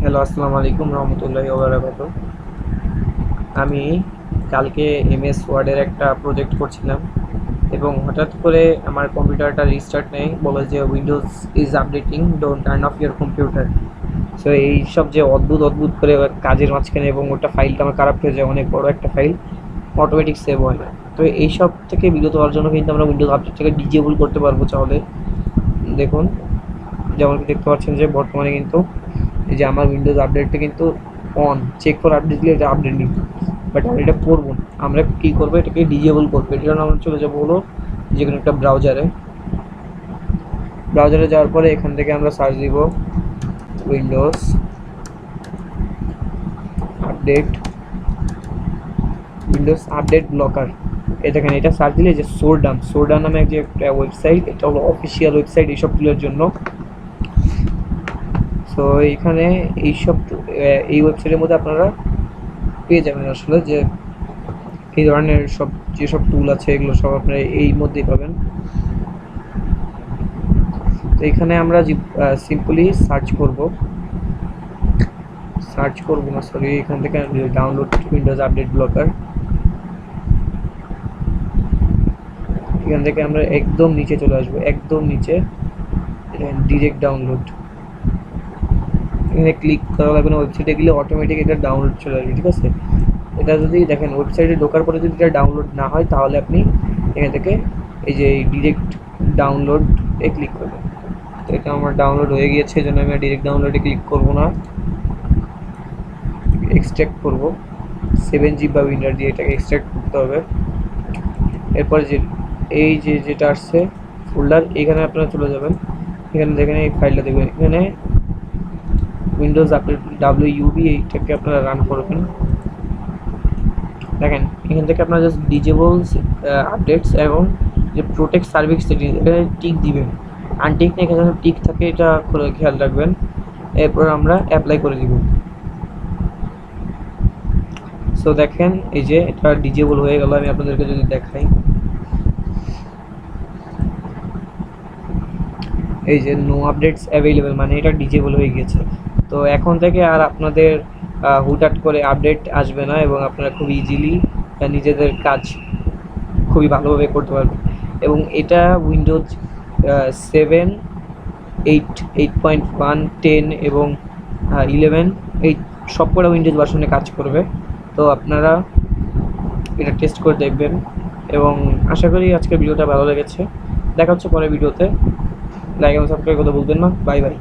Hello, আসসালামু আলাইকুম রহমতুল্লাহি ওয়া বারাকাতুহু। আমি কালকে এমএস ওয়ার্ডের একটা প্রজেক্ট করছিলাম এবং হঠাৎ করে আমার কম্পিউটারটা রিস্টার্ট নেয়, বলে যে Windows is updating, don't turn off your computer. So এইসব যে অদ্ভুত অদ্ভুত করে কাজের মাঝখানে, এবং ওটা ফাইলটা আমার খারাপ হয়ে যায়, অনেক বড় একটা ফাইল, অটোমেটিক সেভ হয় না। তো এইসব থেকে বিরত হওয়ার জন্য কিন্তু আমরা উইন্ডোজ আপডেটটাকে ডিজেবল করতে পারবো চাইলে। দেখুন, যেমন কি দেখতে পাচ্ছেন যে বর্তমানে কিন্তু এই যে আমার উইন্ডোজ আপডেটটা কিন্তু অন, চেক ফর আপডেট দিলে এটা আপডেট নিবে, বাট আমরা এটা করবো না। আমরা কী করবো, এটাকে ডিজেবল করবো। এটার জন্য আমরা চলে যাবো হলো যে কোনো একটা ব্রাউজারে যাওয়ার পরে এখান থেকে আমরা সার্চ দিব উইন্ডোজ আপডেট, ব্লকার। এই দেখেন, এটা সার্চ দিলে যে সোরডান নামে যে একটা ওয়েবসাইট, এটা হলো অফিসিয়াল ওয়েবসাইট এইসবগুলোর জন্য। সো এইখানে এইসব এই ওয়েবসাইটের মধ্যে আপনারা পেয়ে যাবেন আসলে যে এই ধরনের যেসব টুল আছে, এগুলো সব আপনারা এই মধ্যেই পাবেন। তো এখানে আমরা সিম্পলি সার্চ করব না, সরি, এখান থেকে ডাউনলোড উইন্ডোজ আপডেট ব্লকার। এখান থেকে আমরা একদম নিচে চলে আসবো, একদম নিচে ডিরেক্ট ডাউনলোড। এখানে ক্লিক করা লাগবে না, ওয়েবসাইটে গেলে অটোমেটিক এটা ডাউনলোড চলে আসবে, ঠিক আছে। এটা যদি দেখেন ওয়েবসাইটে ঢোকার পরে যদি এটা ডাউনলোড না হয়, তাহলে আপনি এখান থেকে এই যে ডিরেক্ট ডাউনলোড এ ক্লিক করবেন। তো এটা আমার ডাউনলোড হয়ে গিয়েছে, এই জন্য আমি ডিরেক্ট ডাউনলোডে ক্লিক করব না, এক্সট্র্যাক্ট করব। 7 জিবি বা উইন্ডার দিয়ে এটাকে এক্সট্র্যাক্ট করতে হবে। এরপর যে এই যেটা আসছে ফোল্ডার, এখানে আপনারা চলে যাবেন। এখানে দেখেন এই ফাইলটা দেখবেন, এখানে উইন্ডোজ আপডেট WUB, এইটাকে আপনারা রান করবেন। দেখেন এখান থেকে আপনারা জাস্ট ডিজেবলস আপডেটস এবং যে প্রোটেক্ট সার্ভিস সেটিংস, এখানে টিক দিবেন। আনটিক না, এখানে টিক থাকে, এটা খেয়াল রাখবেন। এরপর আমরা অ্যাপ্লাই করে দিব। সো দেখেন এই যে এটা ডিজেবল হয়ে গেল। আমি আপনাদেরকে যদি দেখাই, এই যে নো আপডেটস অ্যাভেলেবেল, মানে এটা ডিজেবল হয়ে গিয়েছে। তো এখন থেকে আর আপনাদের হুটহাট করে আপডেট আসবে না, এবং আপনারা খুব ইজিলি নিজেদের কাজ খুবই ভালোভাবে করতে পারবেন। এবং এটা উইন্ডোজ 7, 8, 8.1, 10 এবং 11, এই সবকটা উইন্ডোজ ভার্সনে কাজ করবে। তো আপনারা এটা টেস্ট করে দেখবেন, এবং আশা করি আজকের ভিডিওটা ভালো লেগেছে। দেখা হচ্ছে পরের ভিডিওতে। লাইক এবং সাবস্ক্রাইব করতে ভুলবেন না। Bye bye.